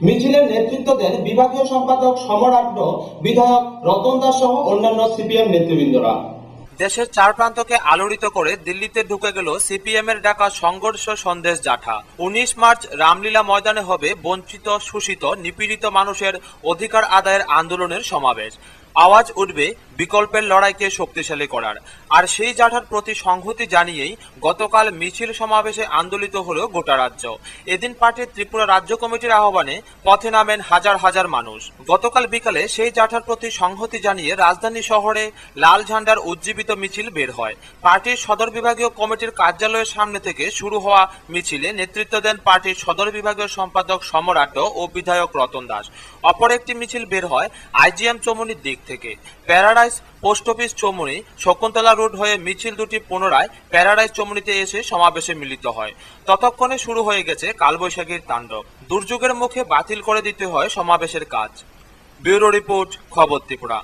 মিছিলের নেতৃত্ব দেন বিভাগীয় সম্পাদক সমরাঢ্য, বিধায়ক রতন দাস সহ অন্যান্য সিপিএম নেতৃবৃন্দরা। দেশের চার প্রান্তকে আলোড়িত করে দিল্লিতে ঢুকে গেল সিপিএম এর ডাকা সংঘর্ষ সন্দেশ জাঠা। 19 মার্চ রামলীলা ময়দানে হবে বঞ্চিত, শোষিত, নিপীড়িত মানুষের অধিকার আদায়ের আন্দোলনের সমাবেশ। আওয়াজ উঠবে বিকল্পের লড়াইকে শক্তিশালী করার। আর সেই জাঠার প্রতি সংহতি জানিয়েই গতকাল মিছিল সমাবেশে আন্দোলিত হলো গোটা রাজ্য। এদিন পার্টির ত্রিপুরা রাজ্য কমিটির আহ্বানে পথে নামেন হাজার হাজার মানুষ। গতকাল বিকালে সেই জাঠার প্রতি সংহতি জানিয়ে রাজধানী শহরে লাল ঝান্ডার উজ্জীবিত মিছিল বের হয়। পার্টির সদর বিভাগীয় কমিটির কার্যালয়ের সামনে থেকে শুরু হওয়া মিছিলে নেতৃত্ব দেন পার্টির সদর বিভাগীয় সম্পাদক সমরাঢ্য ও বিধায়ক রতন দাস। অপর একটি মিছিল বের হয় আইজিএম চৌমুহনীর দিক থেকে। Paradise post office Chowmuhani Shakuntala road হয়ে মিছিল দুটি পুনরায় প্যারাডাইস চৌমুহনীতে এসে সমাবেশে মিলিত হয়। ততক্ষণে শুরু হয়ে গেছে কালবৈশাখীর তাণ্ডব। দুর্যোগের মুখে বাতিল করে দিতে হয় সমাবেশের কাজ। ব্যুরো রিপোর্ট, খবর ত্রিপুরা।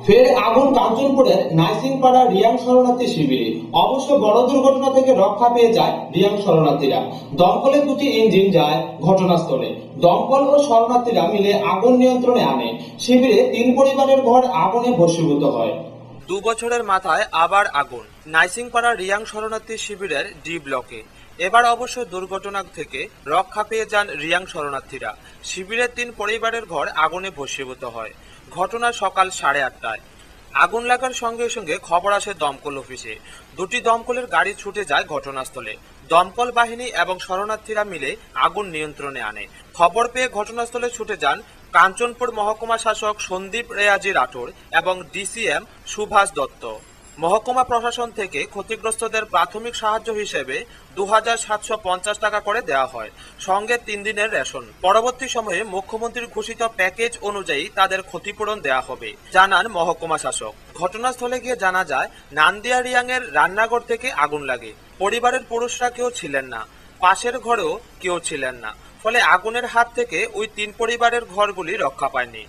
ফের আগুন কাঞ্চনপুরের নাইসিংপাড়া রিয়াং শরণার্থী শিবিরে। অবশ্য বড় দুর্ঘটনা থেকে রক্ষা পেয়ে যায় রিয়াং শরণার্থীরা। দমকলের দুটি ইঞ্জিন যায় ঘটনাস্থলে। দমকল ও শরণার্থীরা মিলে আগুন নিয়ন্ত্রণে আনে। শিবিরে 3 পরিবারের ঘর আগুনে ভস্মীভূত হয়। 2 বছরের মাথায় আবার আগুন নাইসিংপাড়া রিয়াং শরণার্থী শিবিরের ডি ব্লকে। এবার অবশ্য দুর্ঘটনা থেকে রক্ষা পেয়ে যান রিয়াং শরণার্থীরা। শিবিরের 3 পরিবারের ঘর আগুনে ভস্মীভূত হয়। ঘটনা সকাল 8:30টায়। আগুন লাগার সঙ্গে সঙ্গে খবর আসে দমকল অফিসে। দুটি দমকলের গাড়ি ছুটে যায় ঘটনাস্থলে। দমকল বাহিনী এবং শরণার্থীরা মিলে আগুন নিয়ন্ত্রণে আনে। খবর পেয়ে ঘটনাস্থলে ছুটে যান কাঞ্চনপুর মহকুমা শাসক সন্দীপ রেয়াজি রাঠোর এবং ডিসিএম সুভাষ দত্ত। মহকুমা প্রশাসন থেকে ক্ষতিগ্রস্তদের প্রাথমিক সাহায্য হিসেবে 2750 টাকা করে দেওয়া হয়, সঙ্গে 3 দিনের রেশন। পরবর্তী সময়ে মুখ্যমন্ত্রীর ঘোষিত প্যাকেজ অনুযায়ী তাদের ক্ষতিপূরণ দেওয়া হবে, জানান মহকুমা শাসক। ঘটনাস্থলে গিয়ে জানা যায় নান্দিয়া রিয়াং এর রান্নাঘর থেকে আগুন লাগে। পরিবারের পুরুষরা কেউ ছিলেন না, পাশের ঘরেও কেউ ছিলেন না। ফলে আগুনের হাত থেকে ওই 3 পরিবারের ঘরগুলি রক্ষা পায়নি।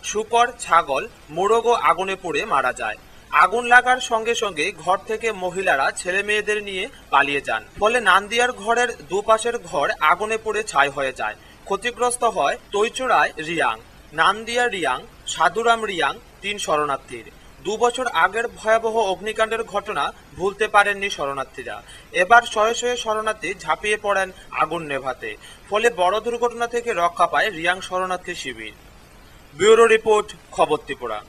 শূকর, ছাগল, মোরগও আগুনে পুড়ে মারা যায়। আগুন লাগার সঙ্গে সঙ্গে ঘর থেকে মহিলারা ছেলে মেয়েদের নিয়ে পালিয়ে যান। ফলে নান্দিয়ার ঘরের দুপাশের ঘর আগুনে পুড়ে ছাই হয়ে যায়। ক্ষতিগ্রস্ত হয় তৈচুড়ায় রিয়াং, নান্দিয়া রিয়াং, সাধুরাম রিয়াং 3 শরণার্থীর। 2 বছর আগের ভয়াবহ অগ্নিকাণ্ডের ঘটনা ভুলতে পারেননি শরণার্থীরা। এবার শয়ে শয়ে শরণার্থী ঝাঁপিয়ে পড়েন আগুন নেভাতে। ফলে বড় দুর্ঘটনা থেকে রক্ষা পায় রিয়াং শরণার্থী শিবির। ব্যুরো রিপোর্ট, খবর ত্রিপুরা।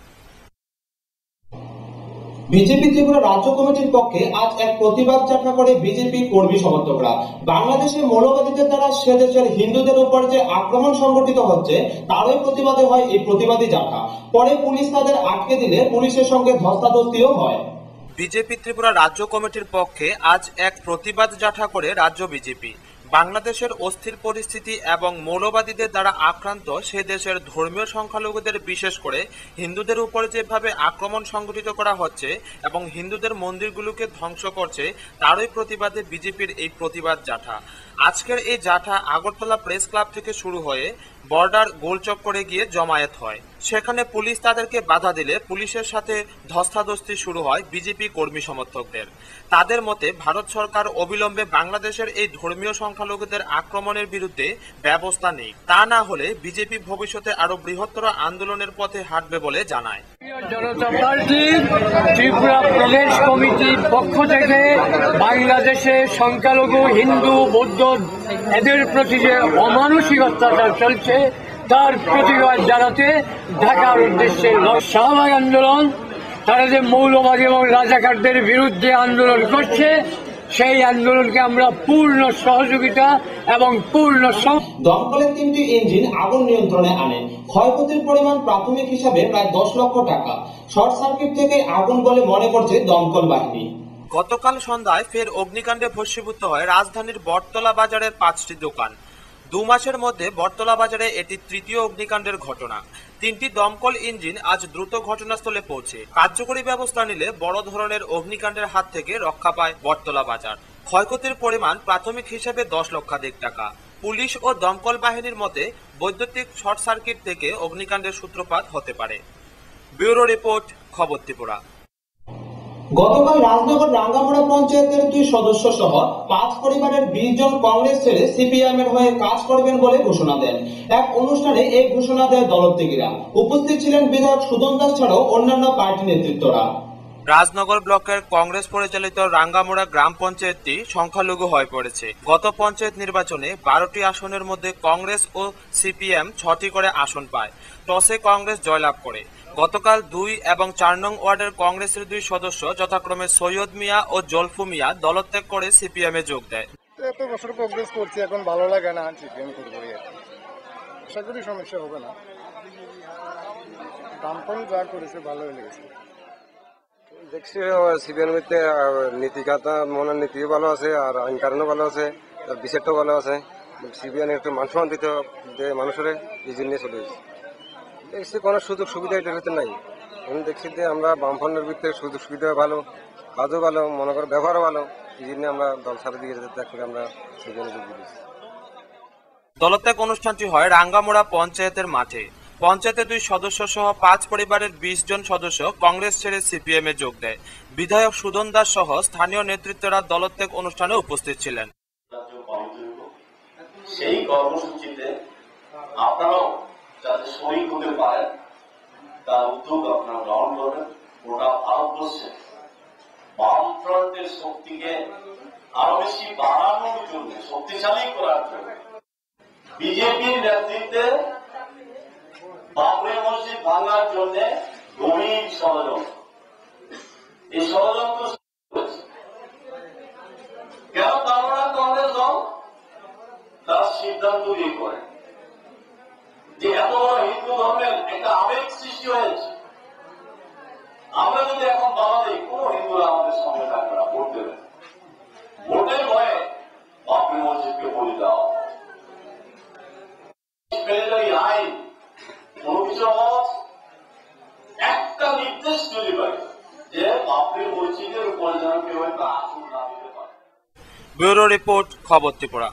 বিজেপি ত্রিপুরা রাজ্য কমিটির পক্ষে আজ এক প্রতিবাদ যাত্রা করে বিজেপি কর্মী সমর্থকরা। বাংলাদেশে মৌলবাদীদের দ্বারা সে দেশের হিন্দুদের উপর যে আক্রমণ সংঘটিত হচ্ছে তারই প্রতিবাদে হয় এই প্রতিবাদী যাত্রা। পরে পুলিশ তাদের আটকে দিলে পুলিশের সঙ্গে ধস্তাধস্তিও হয়। বিজেপি ত্রিপুরা রাজ্য কমিটির পক্ষে আজ এক প্রতিবাদ যাত্রা করে রাজ্য বিজেপি। বাংলাদেশের অস্থির পরিস্থিতি এবং মৌলবাদীদের দ্বারা আক্রান্ত সে দেশের ধর্মীয় সংখ্যালঘুদের, বিশেষ করে হিন্দুদের উপর যেভাবে আক্রমণ সংঘটিত করা হচ্ছে এবং হিন্দুদের মন্দিরগুলোকে ধ্বংস করছে তারই প্রতিবাদে বিজেপির এই প্রতিবাদ যাত্রা। আজকের এই যাত্রা আগরতলা প্রেস ক্লাব থেকে শুরু হয়ে বর্ডার গোলচক্করে গিয়ে জমায়েত হয়। সেখানে পুলিশ তাদেরকে বাধা দিলে পুলিশের সাথে ধস্তাধস্তি শুরু হয় বিজেপি কর্মী সমর্থকদের। তাদের মতে ভারত সরকার অবিলম্বে বাংলাদেশের এই ধর্মীয় সংখ্যালঘুদের আক্রমণের বিরুদ্ধে ব্যবস্থা নেই। তা না হলে বিজেপি ভবিষ্যতে আরো বৃহত্তর আন্দোলনের পথে হাঁটবে বলে জানায়। জনতা পার্টি ত্রিপুরা প্রদেশ কমিটির পক্ষ থেকে বাংলাদেশে সংখ্যালঘু হিন্দু, বৌদ্ধ এদের প্রতি যে অমানসিক অত্যাচার চলছে তার প্রতিবাদ জানাতে ঢাকার উদ্দেশ্যে শাহবাগ আন্দোলন, তারা যে মৌলবাদী এবং রাজাকারদের বিরুদ্ধে আন্দোলন করছে সেই আন্দোলনকে আমরা পূর্ণ সহযোগিতা এবং পূর্ণ। দমকলের 3টি ইঞ্জিন আগুন নিয়ন্ত্রণে আনে। ক্ষয়ক্ষতির পরিমাণ প্রাথমিক হিসাবে প্রায় 10 লক্ষ টাকা। শর্ট সার্কিট থেকে আগুন বলে মনে করছে দমকল বাহিনী। গতকাল সন্ধ্যায় ফের অগ্নিকাণ্ডে ভস্মীভূত হয় রাজধানীর বটতলা বাজারের 5টি দোকান। 2 মাসের মধ্যে বটতলা বাজারে এটি তৃতীয় অগ্নিকাণ্ডের ঘটনা। 3টি দমকল ইঞ্জিন আজ দ্রুত ঘটনাস্থলে পৌঁছে কার্যকরী ব্যবস্থা নিলে বড় ধরনের অগ্নিকাণ্ডের হাত থেকে রক্ষা পায় বটতলা বাজার। ক্ষয়ক্ষতির পরিমাণ প্রাথমিক হিসেবে 10 লক্ষাধিক টাকা। পুলিশ ও দমকল বাহিনীর মতে বৈদ্যুতিক শর্ট সার্কিট থেকে অগ্নিকাণ্ডের সূত্রপাত হতে পারে। ব্যুরো রিপোর্ট, খবর ত্রিপুরা। গতকাল রাজনগর রাঙ্গামুড়া পঞ্চায়েতের 2 সদস্য সহ 5 পরিবারের 20 জন কংগ্রেস ছেড়ে সিপিএম এর হয়ে কাজ করবেন বলে ঘোষণা দেন। এক অনুষ্ঠানে এই ঘোষণা দেয় দলত্যাগীরা। উপস্থিত ছিলেন বিধায়ক সুদন দাস ছাড়াও অন্যান্য পার্টি নেতৃত্বরা। রাজনগর ব্লকের কংগ্রেস পরিচালিত রাঙ্গামুড়া গ্রাম পঞ্চায়েতটি সংখ্যালঘু হয়ে পড়েছে। গত পঞ্চায়েত নির্বাচনে 12টি আসনের মধ্যে কংগ্রেস ও সিপিএম 6টি করে আসন পায়। টসে কংগ্রেস জয়লাভ করে। গতকাল 2 এবং 4 নং ওয়ার্ডের কংগ্রেসের 2 সদস্য যথাক্রমে সৈয়দ মিয়া ও জলফু মিয়া দলত্যাগ করে সিপিএম এ যোগ দেয়। এত বছর কংগ্রেস করছি, এখন ভালো লাগে না, সিপিএম করবো। আশা করি সমস্যা হবে না। বামপন যা করেছে ভালোই লেগেছে। দেখছি সিপিএম নীতিগতা মনের নীতিও ভালো আছে, আর আইন কারণও ভালো আছে, আর বিচারটাও ভালো আছে। সিপিএম একটু মান সম্মান দিতে যে মানুষের এই জন্য চলে এসেছে। দেখছি কোনো সুযোগ সুবিধা এটার ভিতরে নাই। আমি দেখছি যে আমরা বামফ্রন্টের ভিতরে সুযোগ সুবিধা ভালো, কাজও ভালো, মনে করো ব্যবহারও ভালো। এই জন্য আমরা দল ছাড়া দিকে ত্যাগ করে আমরা সিপিএম যোগ দিয়েছি। দলত্যাগ অনুষ্ঠানটি হয় রাঙ্গামুড়া পঞ্চায়েতের মাঠে। পঞ্চায়েতের 2 সদস্য সহ 5 পরিবারের 20 জন সদস্য কংগ্রেস ছেড়ে সিপিএম এ যোগ দেয়। বিধায়ক সুদন দাস সহ স্থানীয় নেতৃত্বরা দলত্যাগ অনুষ্ঠানে উপস্থিত ছিলেন। সেই কর্মসূচিতে আপনারাও যাতে শরীর হতে পারেন তার উদ্যোগ আপনারা গ্রহণ করবেন। গোটা ভারতবর্ষে বামফ্রন্টের শক্তিকে আরো বেশি বাড়ানোর জন্য, শক্তিশালী করার জন্য বিজেপির নেতৃত্বে বাবরি মসজিদ ভাঙার জন্য গভীর ষড়যন্ত্র। এই ষড়যন্ত্র কেন তারা কংগ্রেস দল তার সিদ্ধান্ত দিয়ে করে যে এত বড় হিন্দু ধর্মের একটা আবেগ সৃষ্টি হয়েছে। আমরা যদি এখন বাধা দিই, কোন হিন্দুরা আমাদের সঙ্গে থাকবে না, ভোট দেবে। ভোটের ভয়ে বাবরি মসজিদকে বলি দেওয়া আইন কোন কিছু একটা নির্দেশ তৈরি করে যে বাবরি মসজিদের উপর যেন কেউ একটা আসন না দিতে পারে। ব্যুরো রিপোর্ট, খবর ত্রিপুরা।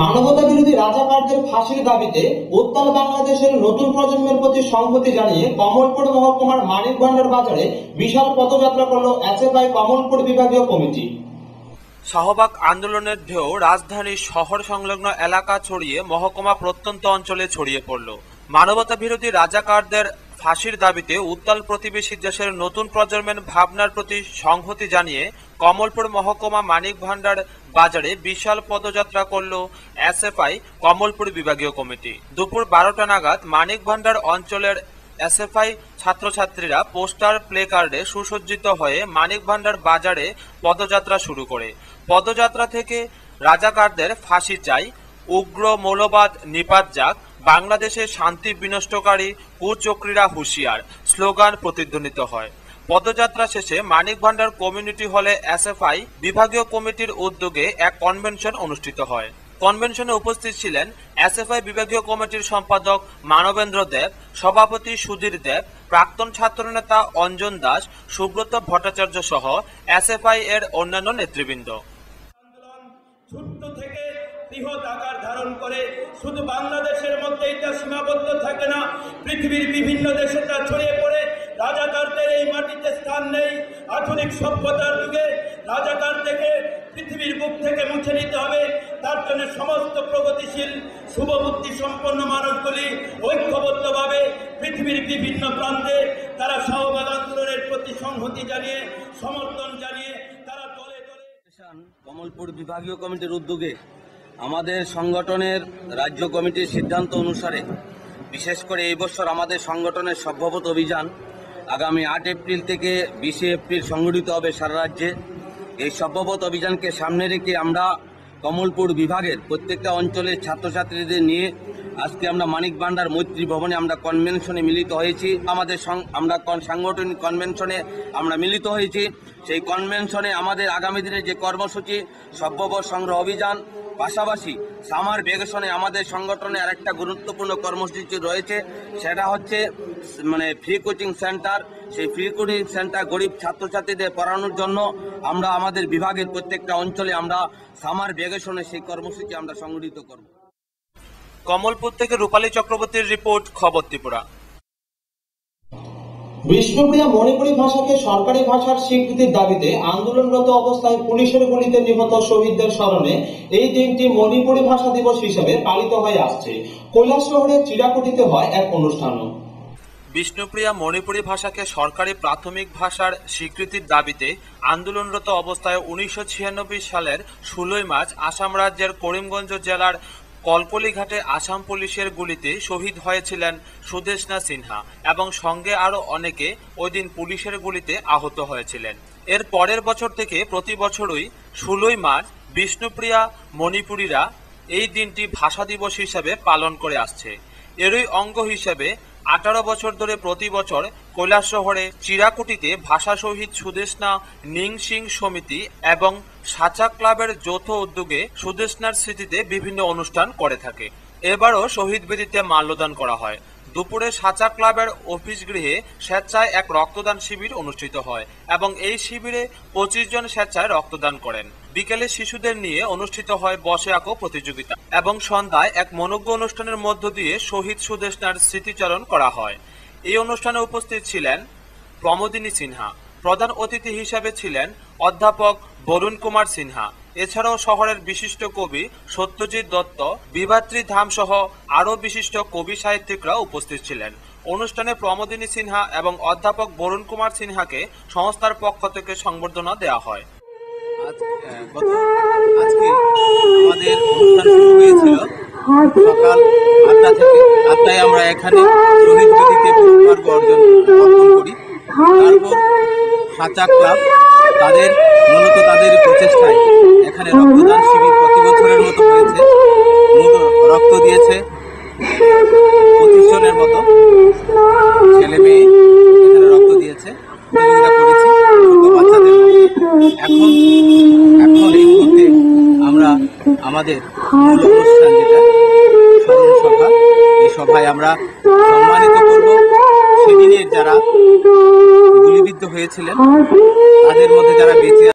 মানবতা বিরোধী রাজাকারদের ফাঁসির দাবিতে উত্তাল বাংলাদেশের নতুন প্রজন্মের প্রতি সংহতি জানিয়ে কমলপুর মহকুমার মানিকভান্ডার বাজারে বিশাল পদযাত্রা করল এসএফআই কমলপুর বিভাগীয় কমিটি। শাহবাগ আন্দোলনের ঢেউ রাজধানীর শহর সংলগ্ন এলাকা ছড়িয়ে মহকুমা প্রত্যন্ত অঞ্চলে ছড়িয়ে পড়ল। মানবতা বিরোধী রাজাকারদের ফাঁসির দাবিতে উত্তাল প্রতিবেশী দেশের নতুন প্রজন্মের ভাবনার প্রতি সংহতি জানিয়ে কমলপুর মহকুমা মানিকভান্ডার বাজারে বিশাল পদযাত্রা করল এসএফআই কমলপুর বিভাগীয় কমিটি। দুপুর 12টা নাগাদ মানিকভান্ডার অঞ্চলের এসএফআই ছাত্রছাত্রীরা পোস্টার প্লে কার্ডে সুসজ্জিত হয়ে মানিকভান্ডার বাজারে পদযাত্রা শুরু করে। পদযাত্রা থেকে রাজাকারদের ফাঁসি চাই, উগ্র মৌলবাদ নিপাত যাক, বাংলাদেশে শান্তি বিনষ্টকারী কুচক্রীরা হুঁশিয়ার স্লোগান প্রতিধ্বনিত হয়। পদযাত্রা শেষে মানিকভান্ডার কমিউনিটি হলে এসএফআই বিভাগীয় কমিটির উদ্যোগে এক কনভেনশন অনুষ্ঠিত হয়। কনভেনশনে উপস্থিত ছিলেন এসএফআই বিভাগীয় কমিটির সম্পাদক মানবেন্দ্র দেব, সভাপতি সুধীর দেব, প্রাক্তন ছাত্রনেতা অঞ্জন দাস, সুব্রত ভট্টাচার্য সহ এসএফআই এর অন্যান্য নেতৃবৃন্দ। ছোট্ট থেকে বৃহৎ আকার ধারণ করে শুধু বাংলাদেশের মধ্যেই তা সীমাবদ্ধ থাকে না, পৃথিবীর বিভিন্ন দেশে তা ছড়িয়ে পড়ে। রাজাকারদের এই মাটিতে স্থান নেই। আধুনিক সভ্যতার যুগে রাজাকার থেকে পৃথিবীর বুক থেকে মুছে নিতে হবে। তার জন্য সমস্ত প্রগতিশীল শুভবুদ্ধি সম্পন্ন মানুষগুলি ঐক্যবদ্ধভাবে পৃথিবীর বিভিন্ন প্রান্তে তারা শাহবাগ আন্দোলনের প্রতি সংহতি জানিয়ে, সমর্থন জানিয়ে তারা দলে দলে। কমলপুর বিভাগীয় কমিটির উদ্যোগে আমাদের সংগঠনের রাজ্য কমিটির সিদ্ধান্ত অনুসারে বিশেষ করে এই বছর আমাদের সংগঠনের সভ্যপথ অভিযান আগামী 8 এপ্রিল থেকে 20 এপ্রিল সংগঠিত হবে সারা রাজ্যে। এই সভ্যপথ অভিযানকে সামনে রেখে আমরা কমলপুর বিভাগের প্রত্যেকটা অঞ্চলের ছাত্রছাত্রীদের নিয়ে আজকে আমরা মানিকভান্ডার মৈত্রী ভবনে আমরা কনভেনশনে মিলিত হয়েছি। আমাদের আমরা সাংগঠনিক কনভেনশনে আমরা মিলিত হয়েছি। সেই কনভেনশনে আমাদের আগামী দিনে যে কর্মসূচি সভ্যপথ সংগ্রহ অভিযান, পাশাপাশি সামার ভ্যাকেশনে আমাদের সংগঠনে আরেকটা গুরুত্বপূর্ণ কর্মসূচি রয়েছে, সেটা হচ্ছে ফ্রি কোচিং সেন্টার। সেই ফ্রি কোচিং সেন্টার গরিব ছাত্রছাত্রীদের পড়ানোর জন্য আমরা আমাদের বিভাগের প্রত্যেকটা অঞ্চলে আমরা সামার ভ্যাকেশনে সেই কর্মসূচি আমরা সংগঠিত করব। কমলপুর থেকে রূপালী চক্রবর্তীর রিপোর্ট, খবর ত্রিপুরা। বিষ্ণুপ্রিয়া মণিপুরী ভাষাকে সরকারি ভাষার স্বীকৃতির দাবিতে আন্দোলনরত অবস্থায় পুলিশের গুলিতে নিহত শহীদদের স্মরণে এই দিনটি মণিপুরী ভাষা দিবস হিসেবে পালিত হয়ে আসছে। কৈলাসহরের চিরাকুটিতে হয় এক অনুষ্ঠানও। বিষ্ণুপ্রিয়া মণিপুরী ভাষাকে সরকারি প্রাথমিক ভাষার স্বীকৃতির দাবিতে আন্দোলনরত অবস্থায় 1996 সালের 16 মার্চ আসাম রাজ্যের করিমগঞ্জ জেলার কলকলিঘাটে আসাম পুলিশের গুলিতে শহীদ হয়েছিলেন সুদেষ্ণা সিনহা এবং সঙ্গে আরও অনেকে ওই দিন পুলিশের গুলিতে আহত হয়েছিলেন। এর পরের বছর থেকে প্রতি বছরই 16 মার্চ বিষ্ণুপ্রিয়া মণিপুরীরা এই দিনটি ভাষা দিবস হিসেবে পালন করে আসছে। এরই অঙ্গ হিসেবে 18 বছর ধরে প্রতি বছর কৈলাসহরে চিরাকুটিতে ভাষা শহীদ সুদেষ্ণা নিংসিং সমিতি এবং সাচা ক্লাবের যৌথ উদ্যোগে সুদেষ্ণার স্মৃতিতে বিভিন্ন অনুষ্ঠান করে থাকে। এবারও শহীদ বেদিতে মাল্যদান করা হয়। দুপুরে সাচা ক্লাবের অফিস গৃহে স্বেচ্ছায় এক রক্তদান শিবির অনুষ্ঠিত হয় এবং এই শিবিরে 25 জন স্বেচ্ছায় রক্তদান করেন। বিকেলে শিশুদের নিয়ে অনুষ্ঠিত হয় বসে আঁকো প্রতিযোগিতা এবং সন্ধ্যায় এক মনোজ্ঞ অনুষ্ঠানের মধ্য দিয়ে শহীদ সুদেষ্ণার স্মৃতিচারণ করা হয়। এই অনুষ্ঠানে উপস্থিত ছিলেন প্রমোদিনী সিনহা, প্রধান অতিথি হিসেবে ছিলেন অধ্যাপক বরুণ কুমার সিনহা। এছাড়াও শহরের বিশিষ্ট কবি সত্যজিৎ দত্ত, বিভাত্রী ধাম সহ আরও বিশিষ্ট কবি সাহিত্যিকরা উপস্থিত ছিলেন। অনুষ্ঠানে প্রমোদিনী সিনহা এবং অধ্যাপক বরুণ কুমার সিনহাকে সংস্থার পক্ষ থেকে সংবর্ধনা দেওয়া হয়। আজকে আমাদের অনুষ্ঠান শুরু হয়েছিল সকাল 8টা থেকে। 8টায় আমরা এখানে শহীদ বেদিতে পুষ্পার্ঘ্য অর্পণ করি। তারপর সাচা ক্লাব তাদের প্রচেষ্টায় এখানে রক্তদান শিবির প্রতি বছরের মতো হয়েছে। রক্ত দিয়েছে 25 জনের মতো ছেলে মেয়ে এখানে রক্ত দিয়েছে। প্রতিযোগিতা করেছি ছোট বাচ্চাদের এখন এই মুহূর্তে আমরা আমাদের মূল অনুষ্ঠান যেটা স্মরণ সভা, এই সভায় আমরা সম্মানিত করব সেদিনের যারা গুলিবিদ্ধ হয়েছিলেন, তাদের মধ্যে যারা বেঁচে